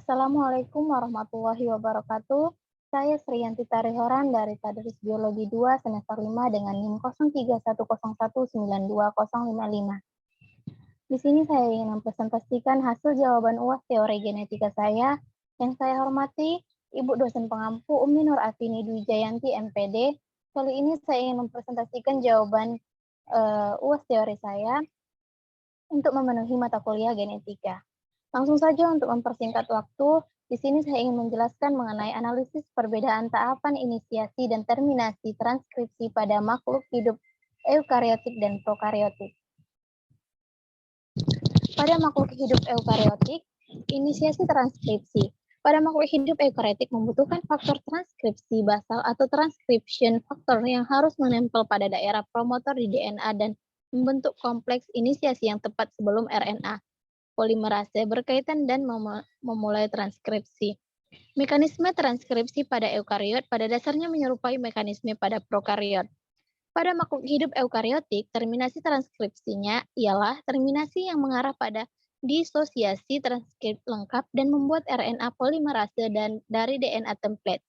Assalamualaikum warahmatullahi wabarakatuh. Saya Sriyanti Tarihoran dari Tadris Biologi 2 semester 5 dengan NIM 0310192055. Di sini saya ingin mempresentasikan hasil jawaban UAS teori genetika saya. Yang saya hormati Ibu dosen pengampu Umi Nur Atini Dwi Jayanti MPD. Kali ini saya ingin mempresentasikan jawaban UAS teori saya untuk memenuhi mata kuliah genetika. Langsung saja untuk mempersingkat waktu, di sini saya ingin menjelaskan mengenai analisis perbedaan tahapan inisiasi dan terminasi transkripsi pada makhluk hidup eukariotik dan prokariotik. Pada makhluk hidup eukariotik, inisiasi transkripsi. Pada makhluk hidup eukariotik membutuhkan faktor transkripsi basal atau transcription factor yang harus menempel pada daerah promotor di DNA dan membentuk kompleks inisiasi yang tepat sebelum RNA polimerase berkaitan dan memulai transkripsi. Mekanisme transkripsi pada eukariot pada dasarnya menyerupai mekanisme pada prokariot. Pada makhluk hidup eukariotik, terminasi transkripsinya ialah terminasi yang mengarah pada disosiasi transkrip lengkap dan membuat RNA polimerase dan dari DNA template.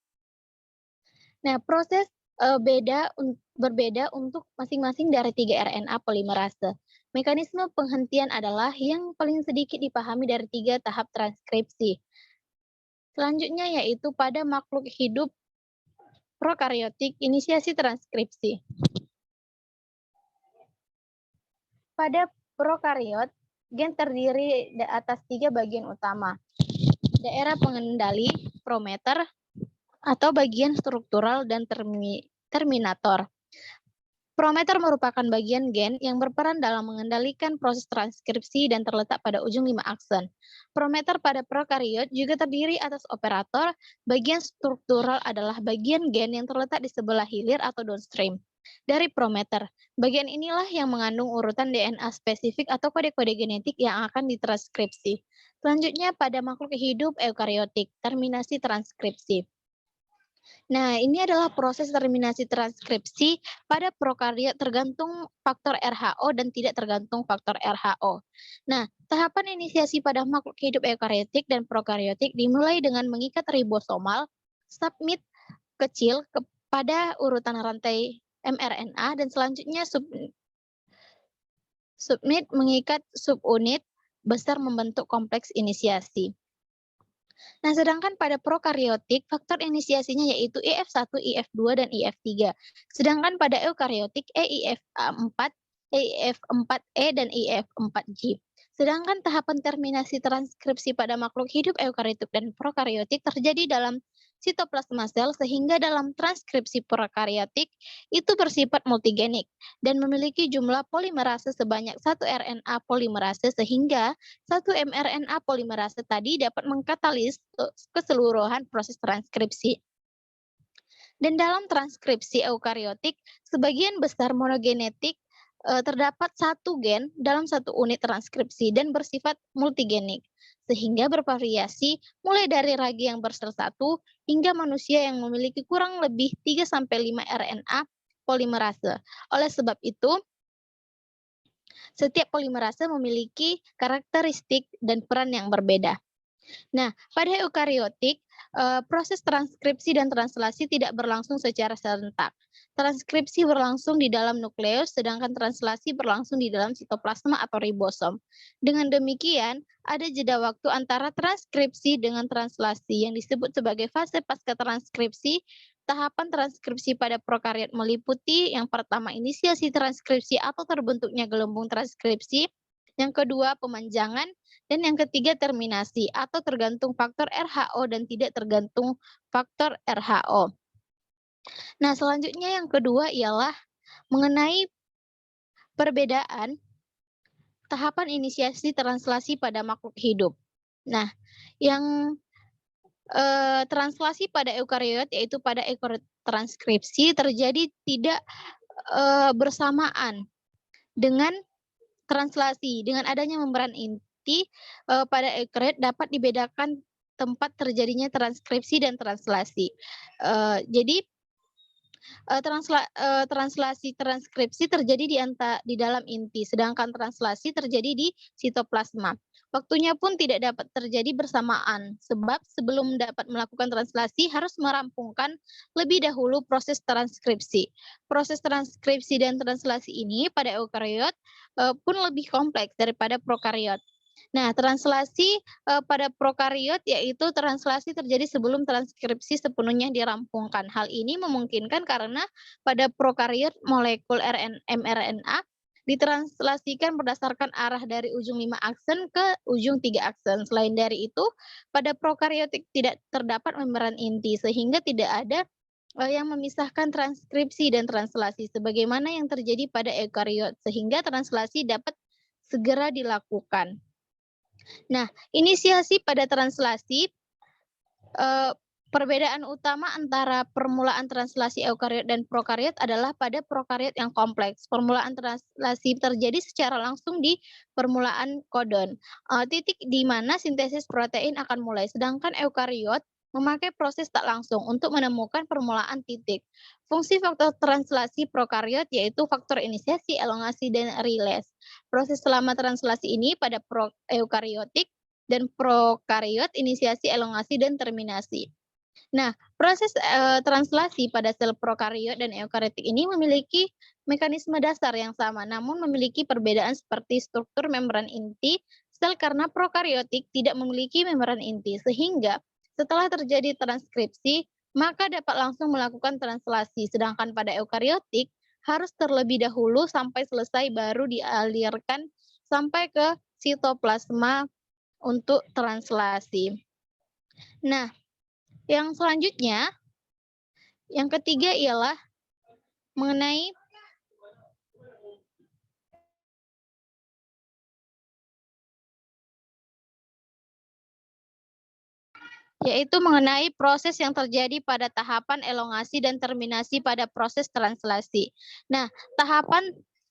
Nah, proses berbeda untuk masing-masing dari 3 RNA polimerase. Mekanisme penghentian adalah yang paling sedikit dipahami dari 3 tahap transkripsi. Selanjutnya yaitu pada makhluk hidup prokariotik, inisiasi transkripsi. Pada prokariot, gen terdiri atas 3 bagian utama. Daerah pengendali, promoter, atau bagian struktural dan terminator. Promoter merupakan bagian gen yang berperan dalam mengendalikan proses transkripsi dan terletak pada ujung 5 akson. Promoter pada prokariot juga terdiri atas operator, bagian struktural adalah bagian gen yang terletak di sebelah hilir atau downstream dari promoter. Bagian inilah yang mengandung urutan DNA spesifik atau kode-kode genetik yang akan ditranskripsi. Selanjutnya pada makhluk hidup eukariotik, terminasi transkripsi. Nah, ini adalah proses terminasi transkripsi pada prokariot tergantung faktor RHO dan tidak tergantung faktor RHO. Nah, tahapan inisiasi pada makhluk hidup eukariotik dan prokariotik dimulai dengan mengikat ribosomal submit kecil kepada urutan rantai mRNA dan selanjutnya submit mengikat subunit besar membentuk kompleks inisiasi. Nah, sedangkan pada prokariotik, faktor inisiasinya yaitu EF1, EF2, dan EF3. Sedangkan pada eukariotik, EIF4, EIF4E, dan EIF4G. Sedangkan tahapan terminasi transkripsi pada makhluk hidup eukariotik dan prokariotik terjadi dalam sitoplasma sel sehingga dalam transkripsi prokariotik itu bersifat multigenik dan memiliki jumlah polimerase sebanyak 1 RNA polimerase sehingga 1 mRNA polimerase tadi dapat mengkatalis keseluruhan proses transkripsi. Dan dalam transkripsi eukariotik, sebagian besar monogenetik terdapat 1 gen dalam 1 unit transkripsi dan bersifat multigenik, sehingga bervariasi mulai dari ragi yang bersel 1 hingga manusia yang memiliki kurang lebih 3-5 RNA polimerase. Oleh sebab itu, setiap polimerase memiliki karakteristik dan peran yang berbeda. Nah, pada eukariotik, proses transkripsi dan translasi tidak berlangsung secara serentak. Transkripsi berlangsung di dalam nukleus, sedangkan translasi berlangsung di dalam sitoplasma atau ribosom. Dengan demikian, ada jeda waktu antara transkripsi dengan translasi yang disebut sebagai fase pasca transkripsi. Tahapan transkripsi pada prokariot meliputi yang pertama inisiasi transkripsi atau terbentuknya gelembung transkripsi, yang kedua pemanjangan, dan yang ketiga terminasi atau tergantung faktor RHO dan tidak tergantung faktor RHO. Nah, selanjutnya yang kedua ialah mengenai perbedaan tahapan inisiasi translasi pada makhluk hidup. Nah, yang translasi pada eukariot yaitu pada eukariot transkripsi terjadi tidak bersamaan dengan translasi. Dengan adanya membran inti pada eukariot dapat dibedakan tempat terjadinya transkripsi dan translasi. Jadi Translasi transkripsi terjadi di dalam inti, sedangkan translasi terjadi di sitoplasma. Waktunya pun tidak dapat terjadi bersamaan, sebab sebelum dapat melakukan translasi harus merampungkan lebih dahulu proses transkripsi. Proses transkripsi dan translasi ini pada eukariot pun lebih kompleks daripada prokariot. Nah, translasi pada prokariot yaitu translasi terjadi sebelum transkripsi sepenuhnya dirampungkan. Hal ini memungkinkan karena pada prokariot molekul mRNA ditranslasikan berdasarkan arah dari ujung 5 aksen ke ujung 3 aksen. Selain dari itu, pada prokariotik tidak terdapat membran inti sehingga tidak ada yang memisahkan transkripsi dan translasi sebagaimana yang terjadi pada eukariot sehingga translasi dapat segera dilakukan. Nah, inisiasi pada translasi, perbedaan utama antara permulaan translasi eukariot dan prokariot adalah pada prokariot yang kompleks. Permulaan translasi terjadi secara langsung di permulaan kodon, titik di mana sintesis protein akan mulai, sedangkan eukariot memakai proses tak langsung untuk menemukan permulaan titik. Fungsi faktor translasi prokariot yaitu faktor inisiasi, elongasi, dan riles. Proses selama translasi ini pada eukariotik dan prokariot inisiasi, elongasi, dan terminasi. Nah, proses translasi pada sel prokariot dan eukariotik ini memiliki mekanisme dasar yang sama, namun memiliki perbedaan seperti struktur membran inti sel karena prokariotik tidak memiliki membran inti, sehingga setelah terjadi transkripsi, maka dapat langsung melakukan translasi, sedangkan pada eukariotik harus terlebih dahulu sampai selesai baru dialirkan sampai ke sitoplasma untuk translasi. Nah, yang selanjutnya, yang ketiga ialah mengenai proses yang terjadi pada tahapan elongasi dan terminasi pada proses translasi. Nah,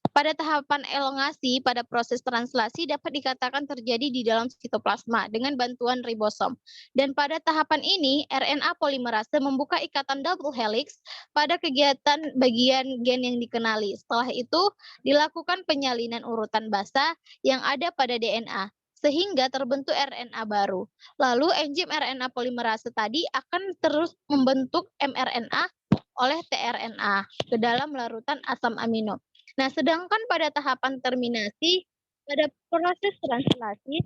pada tahapan elongasi pada proses translasi dapat dikatakan terjadi di dalam sitoplasma dengan bantuan ribosom. Dan pada tahapan ini, RNA polimerase membuka ikatan double helix pada kegiatan bagian gen yang dikenali. Setelah itu, dilakukan penyalinan urutan basa yang ada pada DNA, sehingga terbentuk RNA baru. Lalu enzim RNA polimerase tadi akan terus membentuk mRNA oleh tRNA ke dalam larutan asam amino. Nah, sedangkan pada tahapan terminasi, pada proses translasi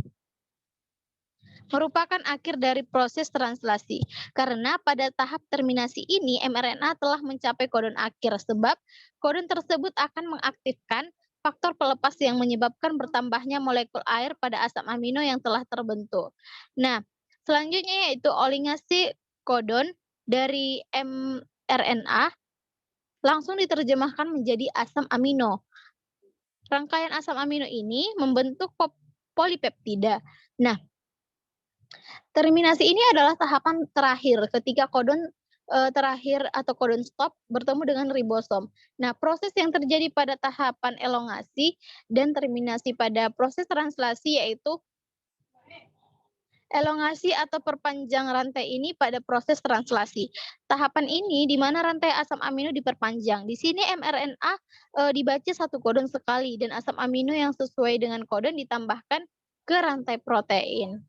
merupakan akhir dari proses translasi. Karena pada tahap terminasi ini mRNA telah mencapai kodon akhir sebab kodon tersebut akan mengaktifkan faktor pelepas yang menyebabkan bertambahnya molekul air pada asam amino yang telah terbentuk. Nah, selanjutnya yaitu oligasi kodon dari mRNA langsung diterjemahkan menjadi asam amino. Rangkaian asam amino ini membentuk polipeptida. Nah, terminasi ini adalah tahapan terakhir ketika kodon terakhir atau kodon stop bertemu dengan ribosom. Nah, proses yang terjadi pada tahapan elongasi dan terminasi pada proses translasi yaitu elongasi atau perpanjang rantai ini pada proses translasi. Tahapan ini di mana rantai asam amino diperpanjang. Di sini mRNA dibaca satu kodon sekali dan asam amino yang sesuai dengan kodon ditambahkan ke rantai protein.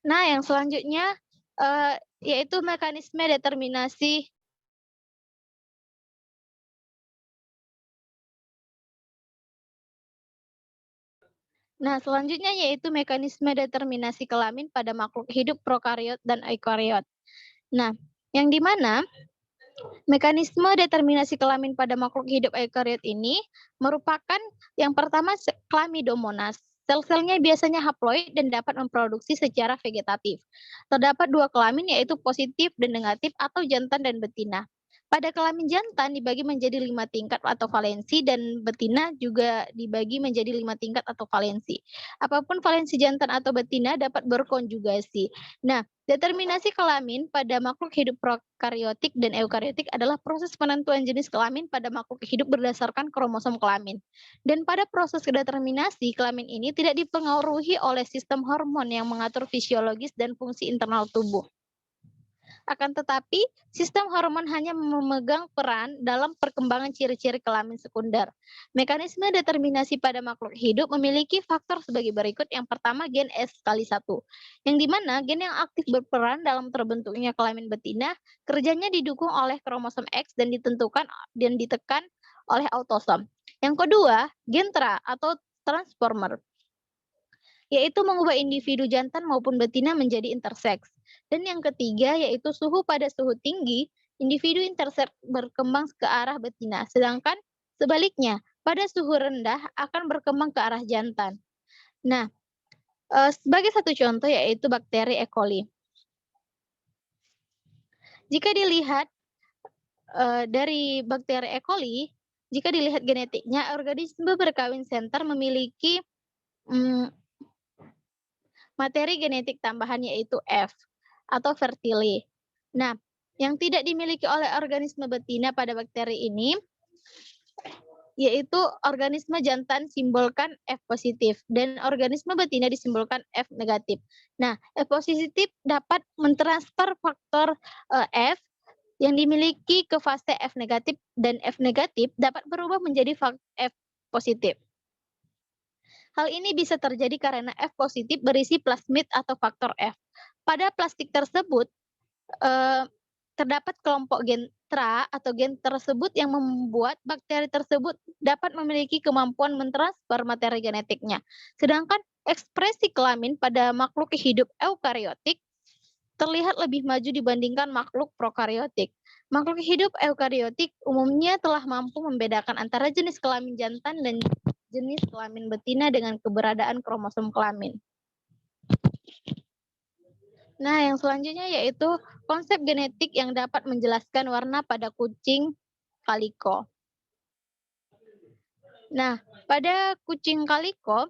Nah, yang selanjutnya yaitu mekanisme determinasi kelamin pada makhluk hidup prokariot dan eukariot. Nah, yang di mana mekanisme determinasi kelamin pada makhluk hidup eukariot ini merupakan yang pertama klamidomonas. Sel-selnya biasanya haploid dan dapat memproduksi secara vegetatif. Terdapat dua kelamin yaitu positif dan negatif atau jantan dan betina. Pada kelamin jantan dibagi menjadi 5 tingkat atau valensi dan betina juga dibagi menjadi 5 tingkat atau valensi. Apapun valensi jantan atau betina dapat berkonjugasi. Nah, determinasi kelamin pada makhluk hidup prokariotik dan eukariotik adalah proses penentuan jenis kelamin pada makhluk hidup berdasarkan kromosom kelamin. Dan pada proses determinasi kelamin ini tidak dipengaruhi oleh sistem hormon yang mengatur fisiologis dan fungsi internal tubuh. Akan tetapi, sistem hormon hanya memegang peran dalam perkembangan ciri-ciri kelamin sekunder. Mekanisme determinasi pada makhluk hidup memiliki faktor sebagai berikut. Yang pertama, gen S*1, yang dimana gen yang aktif berperan dalam terbentuknya kelamin betina, kerjanya didukung oleh kromosom X dan ditentukan dan ditekan oleh autosom. Yang kedua, gen TRA atau transformer, yaitu mengubah individu jantan maupun betina menjadi interseks. Dan yang ketiga yaitu suhu. Pada suhu tinggi, individu interseks berkembang ke arah betina, sedangkan sebaliknya, pada suhu rendah akan berkembang ke arah jantan. Nah, sebagai satu contoh yaitu bakteri E. coli. Jika dilihat dari bakteri E. coli, jika dilihat genetiknya, organisme berkawin senter memiliki materi genetik tambahan yaitu F atau fertile. Nah, yang tidak dimiliki oleh organisme betina pada bakteri ini yaitu organisme jantan simbolkan F positif dan organisme betina disimbolkan F negatif. Nah, F positif dapat mentransfer faktor F yang dimiliki ke fase F negatif dan F negatif dapat berubah menjadi F positif. Hal ini bisa terjadi karena F positif berisi plasmid atau faktor F. Pada plastik tersebut, terdapat kelompok gen TRA atau gen tersebut yang membuat bakteri tersebut dapat memiliki kemampuan mentransfer materi genetiknya. Sedangkan ekspresi kelamin pada makhluk hidup eukariotik terlihat lebih maju dibandingkan makhluk prokariotik. Makhluk hidup eukariotik umumnya telah mampu membedakan antara jenis kelamin jantan dan jenis kelamin betina dengan keberadaan kromosom kelamin. Nah, yang selanjutnya yaitu konsep genetik yang dapat menjelaskan warna pada kucing kaliko. Nah, pada kucing kaliko,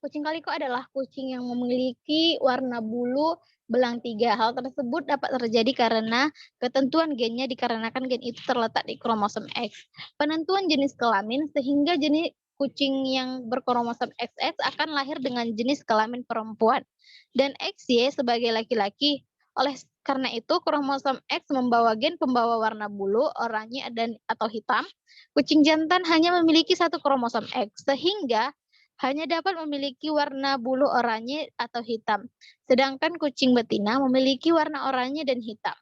kucing kaliko adalah kucing yang memiliki warna bulu belang 3. Hal tersebut dapat terjadi karena ketentuan gennya dikarenakan gen itu terletak di kromosom X. Penentuan jenis kelamin sehingga jenis kucing yang berkromosom XX akan lahir dengan jenis kelamin perempuan dan XY sebagai laki-laki. Oleh karena itu, kromosom X membawa gen pembawa warna bulu oranye dan atau hitam. Kucing jantan hanya memiliki satu kromosom X sehingga hanya dapat memiliki warna bulu oranye atau hitam, sedangkan kucing betina memiliki warna oranye dan hitam.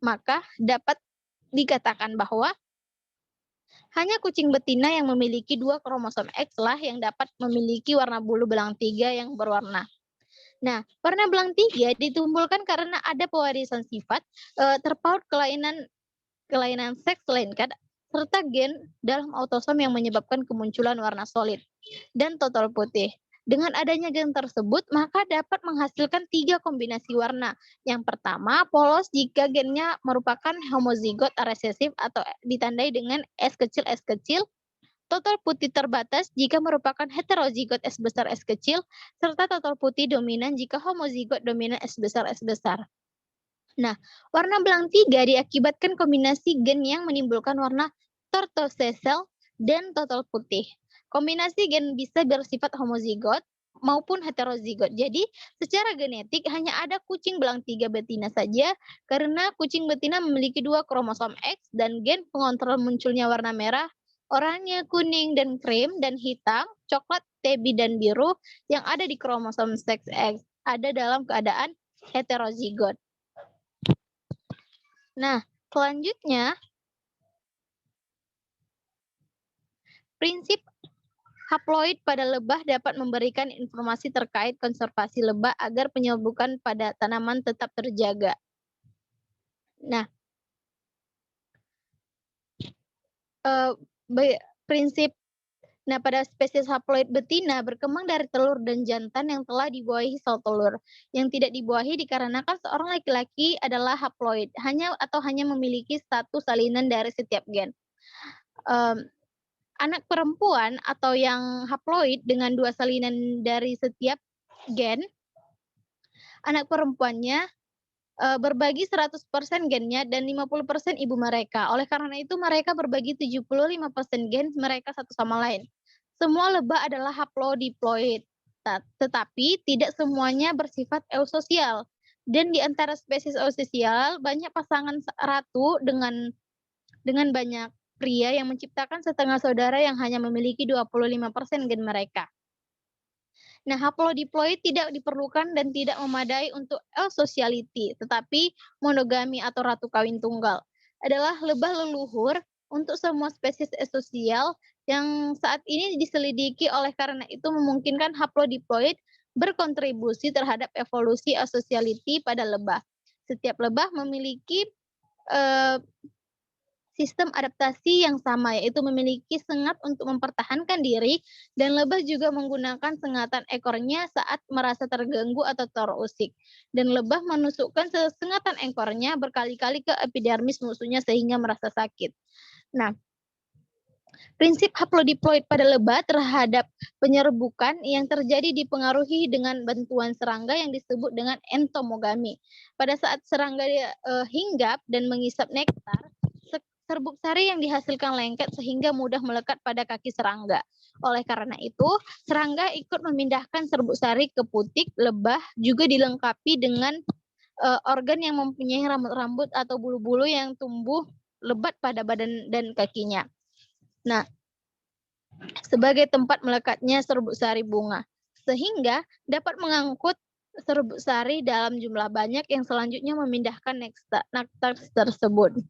Maka dapat dikatakan bahwa hanya kucing betina yang memiliki 2 kromosom X lah yang dapat memiliki warna bulu belang 3 yang berwarna. Nah, warna belang 3 ditimbulkan karena ada pewarisan sifat terpaut kelainan seks lengket serta gen dalam autosom yang menyebabkan kemunculan warna solid dan total putih. Dengan adanya gen tersebut, maka dapat menghasilkan 3 kombinasi warna. Yang pertama, polos jika gennya merupakan homozigot resesif atau ditandai dengan S kecil, total putih terbatas jika merupakan heterozigot S besar S kecil, serta total putih dominan jika homozigot dominan S besar. Nah, warna belang 3 diakibatkan kombinasi gen yang menimbulkan warna tortosesel dan total putih. Kombinasi gen bisa bersifat homozigot maupun heterozigot. Jadi, secara genetik hanya ada kucing belang 3 betina saja karena kucing betina memiliki 2 kromosom X dan gen pengontrol munculnya warna merah, oranye, kuning, dan krim, dan hitam, coklat, tabby, dan biru yang ada di kromosom seks X ada dalam keadaan heterozigot. Nah, selanjutnya, prinsip haploid pada lebah dapat memberikan informasi terkait konservasi lebah agar penyerbukan pada tanaman tetap terjaga. Nah, pada spesies haploid betina berkembang dari telur dan jantan yang telah dibuahi sel telur. Yang tidak dibuahi dikarenakan seorang laki-laki adalah haploid, hanya memiliki satu salinan dari setiap gen. Anak perempuan atau yang haploid dengan 2 salinan dari setiap gen, anak perempuannya berbagi 100% gennya dan 50% ibu mereka. Oleh karena itu mereka berbagi 75% gen mereka satu sama lain. Semua lebah adalah haplodiploid, tetapi tidak semuanya bersifat eusosial. Dan di antara spesies eusosial, banyak pasangan ratu dengan banyak pria yang menciptakan setengah saudara yang hanya memiliki 25% gen mereka. Nah, haplodiploid tidak diperlukan dan tidak memadai untuk eusociality, tetapi monogami atau ratu kawin tunggal adalah lebah leluhur untuk semua spesies eusosial yang saat ini diselidiki. Oleh karena itu memungkinkan haplodiploid berkontribusi terhadap evolusi eusociality pada lebah. Setiap lebah memiliki eh, sistem adaptasi yang sama, yaitu memiliki sengat untuk mempertahankan diri, dan lebah juga menggunakan sengatan ekornya saat merasa terganggu atau terusik. Dan lebah menusukkan sengatan ekornya berkali-kali ke epidermis musuhnya sehingga merasa sakit. Nah, prinsip haplodiploid pada lebah terhadap penyerbukan yang terjadi dipengaruhi dengan bantuan serangga yang disebut dengan entomogami. Pada saat serangga hinggap dan mengisap nektar, serbuk sari yang dihasilkan lengket sehingga mudah melekat pada kaki serangga. Oleh karena itu, serangga ikut memindahkan serbuk sari ke putik. Lebah juga dilengkapi dengan organ yang mempunyai rambut-rambut atau bulu-bulu yang tumbuh lebat pada badan dan kakinya. Nah, sebagai tempat melekatnya serbuk sari bunga, sehingga dapat mengangkut serbuk sari dalam jumlah banyak yang selanjutnya memindahkan nektar tersebut.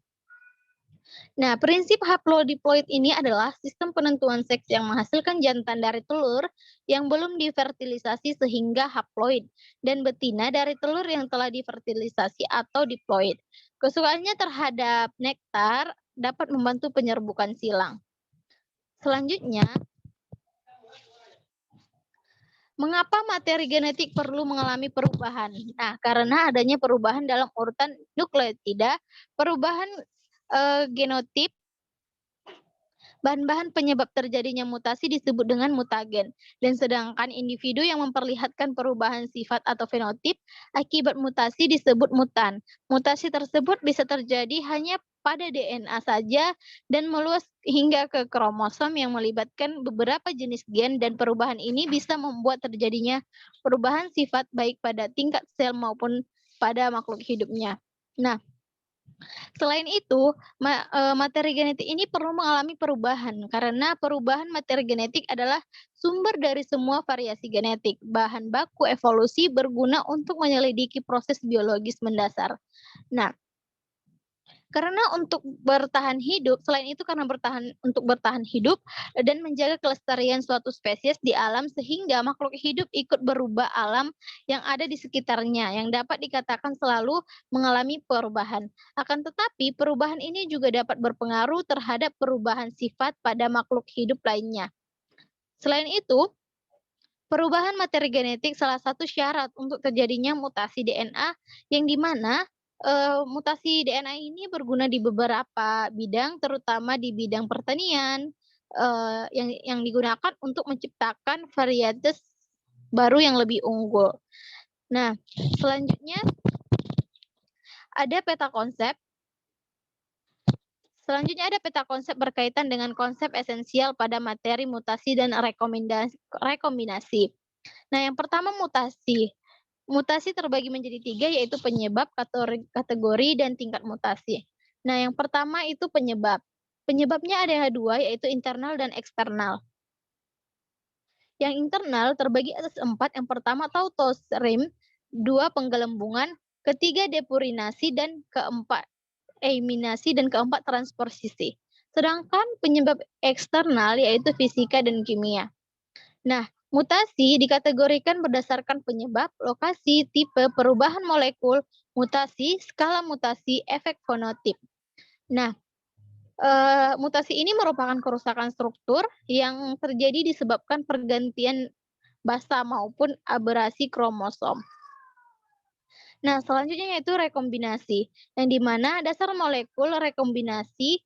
Nah, prinsip haplodiploid ini adalah sistem penentuan seks yang menghasilkan jantan dari telur yang belum difertilisasi sehingga haploid, dan betina dari telur yang telah difertilisasi atau diploid. Kesukaannya terhadap nektar dapat membantu penyerbukan silang. Selanjutnya, mengapa materi genetik perlu mengalami perubahan? Nah, karena adanya perubahan dalam urutan nukleotida, perubahan genotip, bahan-bahan penyebab terjadinya mutasi disebut dengan mutagen, dan sedangkan individu yang memperlihatkan perubahan sifat atau fenotip akibat mutasi disebut mutan. Mutasi tersebut bisa terjadi hanya pada DNA saja dan meluas hingga ke kromosom yang melibatkan beberapa jenis gen, dan perubahan ini bisa membuat terjadinya perubahan sifat baik pada tingkat sel maupun pada makhluk hidupnya. Nah, selain itu, materi genetik ini perlu mengalami perubahan karena perubahan materi genetik adalah sumber dari semua variasi genetik. Bahan baku evolusi berguna untuk menyelidiki proses biologis mendasar. Nah, karena untuk bertahan hidup, selain itu karena untuk bertahan hidup dan menjaga kelestarian suatu spesies di alam, sehingga makhluk hidup ikut berubah alam yang ada di sekitarnya yang dapat dikatakan selalu mengalami perubahan. Akan tetapi perubahan ini juga dapat berpengaruh terhadap perubahan sifat pada makhluk hidup lainnya. Selain itu, perubahan materi genetik salah satu syarat untuk terjadinya mutasi DNA, yang dimana mutasi DNA ini berguna di beberapa bidang, terutama di bidang pertanian, yang digunakan untuk menciptakan varietas baru yang lebih unggul. Nah, selanjutnya ada peta konsep. Selanjutnya ada peta konsep berkaitan dengan konsep esensial pada materi mutasi dan rekombinasi. Nah, yang pertama mutasi. Mutasi terbagi menjadi 3, yaitu penyebab, kategori, dan tingkat mutasi. Nah, yang pertama itu penyebab. Penyebabnya ada 2, yaitu internal dan eksternal. Yang internal terbagi atas 4. Yang pertama tautosrim, 2 penggelembungan, ketiga depurinasi, dan keempat eliminasi, dan keempat transposisi. Sedangkan penyebab eksternal yaitu fisika dan kimia. Nah, mutasi dikategorikan berdasarkan penyebab, lokasi, tipe, perubahan molekul, mutasi, skala mutasi, efek fenotip. Nah, mutasi ini merupakan kerusakan struktur yang terjadi disebabkan pergantian basa maupun aberasi kromosom. Nah, selanjutnya yaitu rekombinasi, yang dimana dasar molekul rekombinasi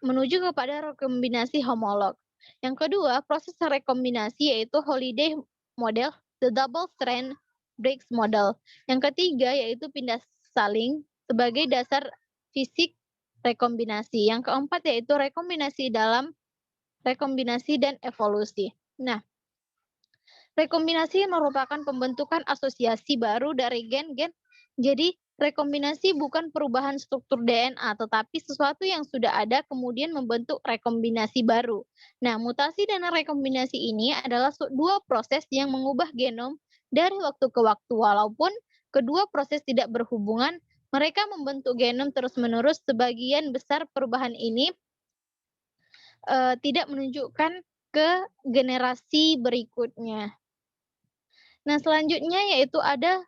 menuju kepada rekombinasi homolog. Yang kedua, proses rekombinasi yaitu Holiday model, the double strand Briggs model. Yang ketiga yaitu pindah saling sebagai dasar fisik rekombinasi. Yang keempat yaitu rekombinasi dan evolusi. Nah, rekombinasi merupakan pembentukan asosiasi baru dari gen-gen. Jadi, rekombinasi bukan perubahan struktur DNA, tetapi sesuatu yang sudah ada kemudian membentuk rekombinasi baru. Nah, mutasi dan rekombinasi ini adalah dua proses yang mengubah genom dari waktu ke waktu. Walaupun kedua proses tidak berhubungan, mereka membentuk genom terus-menerus. Sebagian besar perubahan ini tidak menunjukkan ke generasi berikutnya. Nah, selanjutnya yaitu ada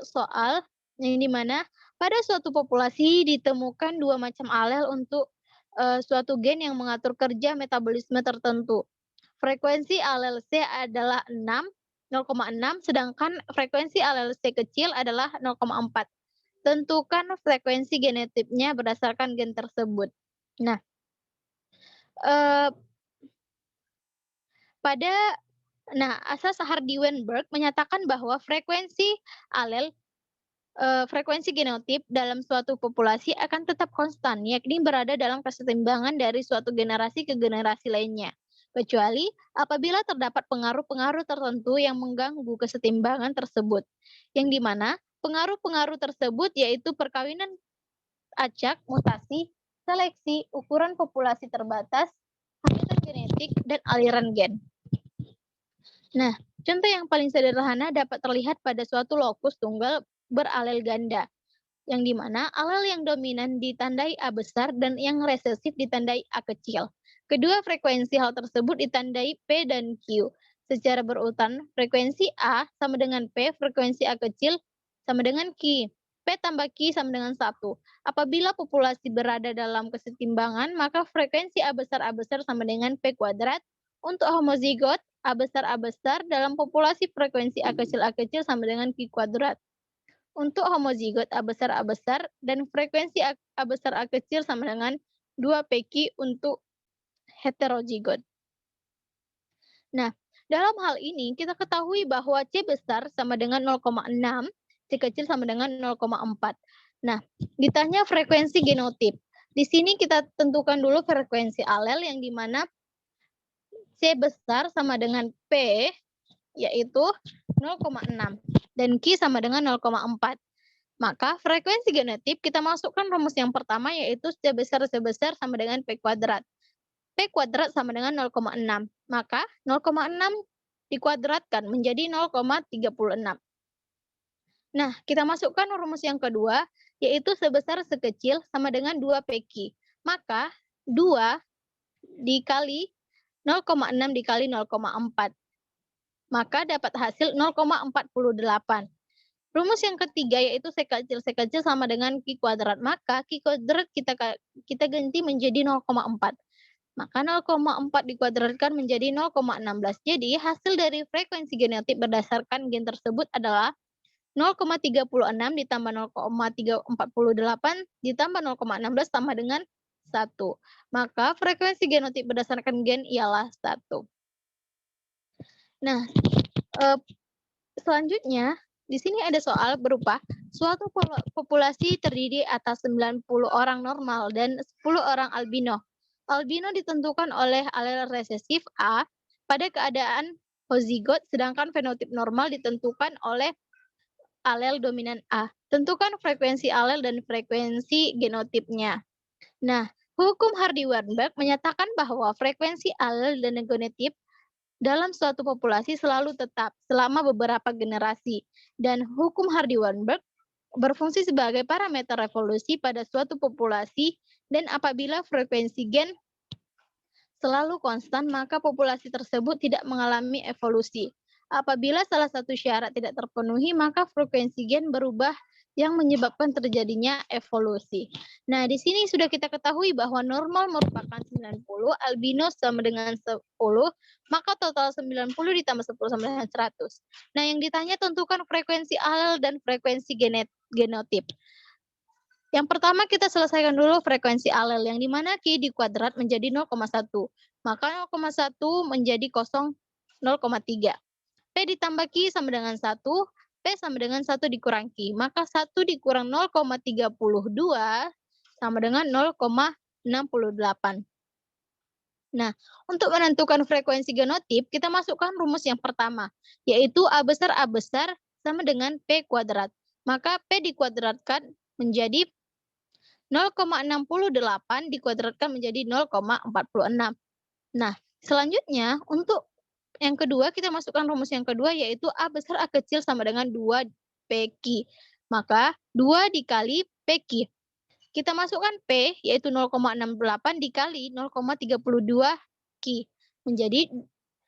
soal yang dimana pada suatu populasi ditemukan dua macam alel untuk suatu gen yang mengatur kerja metabolisme tertentu. Frekuensi alel C adalah 0,6, sedangkan frekuensi alel C kecil adalah 0,4. Tentukan frekuensi genotipnya berdasarkan gen tersebut. Nah, asas Hardy-Weinberg menyatakan bahwa frekuensi genotip dalam suatu populasi akan tetap konstan, yakni berada dalam kesetimbangan dari suatu generasi ke generasi lainnya, kecuali apabila terdapat pengaruh-pengaruh tertentu yang mengganggu kesetimbangan tersebut, yang dimana pengaruh-pengaruh tersebut yaitu perkawinan acak, mutasi, seleksi, ukuran populasi terbatas, hambatan genetik, dan aliran gen. Nah, contoh yang paling sederhana dapat terlihat pada suatu lokus tunggal beralel ganda, yang dimana alel yang dominan ditandai A besar dan yang resesif ditandai A kecil. Kedua frekuensi hal tersebut ditandai P dan Q. Secara berurutan, frekuensi A sama dengan P, frekuensi A kecil sama dengan Q. P tambah Q sama dengan 1. Apabila populasi berada dalam kesetimbangan, maka frekuensi A besar sama dengan P kuadrat. Untuk homozigot, A besar dalam populasi frekuensi A kecil sama dengan Q kuadrat. Untuk homozigot A besar dan frekuensi A besar A kecil sama dengan 2PQ untuk heterozigot. Nah, dalam hal ini kita ketahui bahwa C besar sama dengan 0,6, C kecil sama dengan 0,4. Nah, ditanya frekuensi genotip. Di sini kita tentukan dulu frekuensi alel yang dimana C besar sama dengan P, yaitu 0,6, dan Q sama dengan 0,4. Maka frekuensi genotip kita masukkan rumus yang pertama, yaitu C besar sama dengan P kuadrat. P kuadrat sama dengan 0,6. Maka 0,6 dikuadratkan menjadi 0,36. Nah, kita masukkan rumus yang kedua, yaitu sebesar sekecil sama dengan 2PQ. Maka 2 dikali 0,6 dikali 0,4. Maka dapat hasil 0,48. Rumus yang ketiga yaitu C kecil sama dengan Q kuadrat. Maka Q kuadrat kita ganti menjadi 0,4. Maka 0,4 dikuadratkan menjadi 0,16. Jadi hasil dari frekuensi genotip berdasarkan gen tersebut adalah 0,36 ditambah 0,348 ditambah 0,16 sama dengan 1. Maka frekuensi genotip berdasarkan gen ialah 1. Nah, selanjutnya di sini ada soal berupa suatu populasi terdiri atas 90 orang normal dan 10 orang albino. Albino ditentukan oleh alel resesif A pada keadaan hozigot, sedangkan fenotip normal ditentukan oleh alel dominan A. Tentukan frekuensi alel dan frekuensi genotipnya. Nah, hukum Hardy-Weinberg menyatakan bahwa frekuensi alel dan genotip dalam suatu populasi selalu tetap selama beberapa generasi, dan hukum Hardy-Weinberg berfungsi sebagai parameter evolusi pada suatu populasi, dan apabila frekuensi gen selalu konstan, maka populasi tersebut tidak mengalami evolusi. Apabila salah satu syarat tidak terpenuhi, maka frekuensi gen berubah yang menyebabkan terjadinya evolusi. Nah, di sini sudah kita ketahui bahwa normal merupakan 90, albino sama dengan 10, maka total 90 ditambah 10 sama dengan 100. Nah, yang ditanya tentukan frekuensi alel dan frekuensi genotip. Yang pertama kita selesaikan dulu frekuensi alel, yang dimana Q dikuadrat menjadi 0,1. Maka 0,1 menjadi 0,3. P ditambah Q sama dengan 1. P sama dengan 1 dikurang Q. Maka 1 dikurang 0,32 sama dengan 0,68. Nah, untuk menentukan frekuensi genotip, kita masukkan rumus yang pertama, yaitu A besar sama dengan P kuadrat. Maka P dikuadratkan menjadi 0,68 dikuadratkan menjadi 0,46. Nah, selanjutnya untuk yang kedua, kita masukkan rumus yang kedua, yaitu A besar A kecil sama dengan 2PQ. Maka 2 dikali PQ. Kita masukkan P, yaitu 0,68 dikali 0,32 Q. Menjadi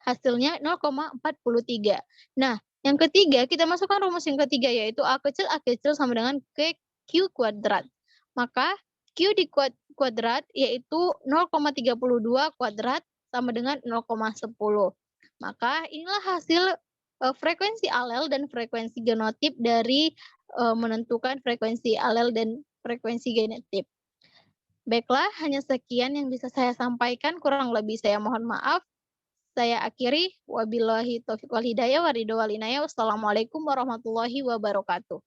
hasilnya 0,43. Nah, yang ketiga, kita masukkan rumus yang ketiga, yaitu A kecil sama dengan Q kuadrat. Maka Q di kuadrat, yaitu 0,32 kuadrat sama dengan 0,10. Maka inilah hasil frekuensi alel dan frekuensi genotip dari menentukan frekuensi alel dan frekuensi genotip. Baiklah, hanya sekian yang bisa saya sampaikan. Kurang lebih saya mohon maaf. Saya akhiri. Wabillahi taufiq wal hidayah wa ridho wal inayah. Wassalamualaikum warahmatullahi wabarakatuh.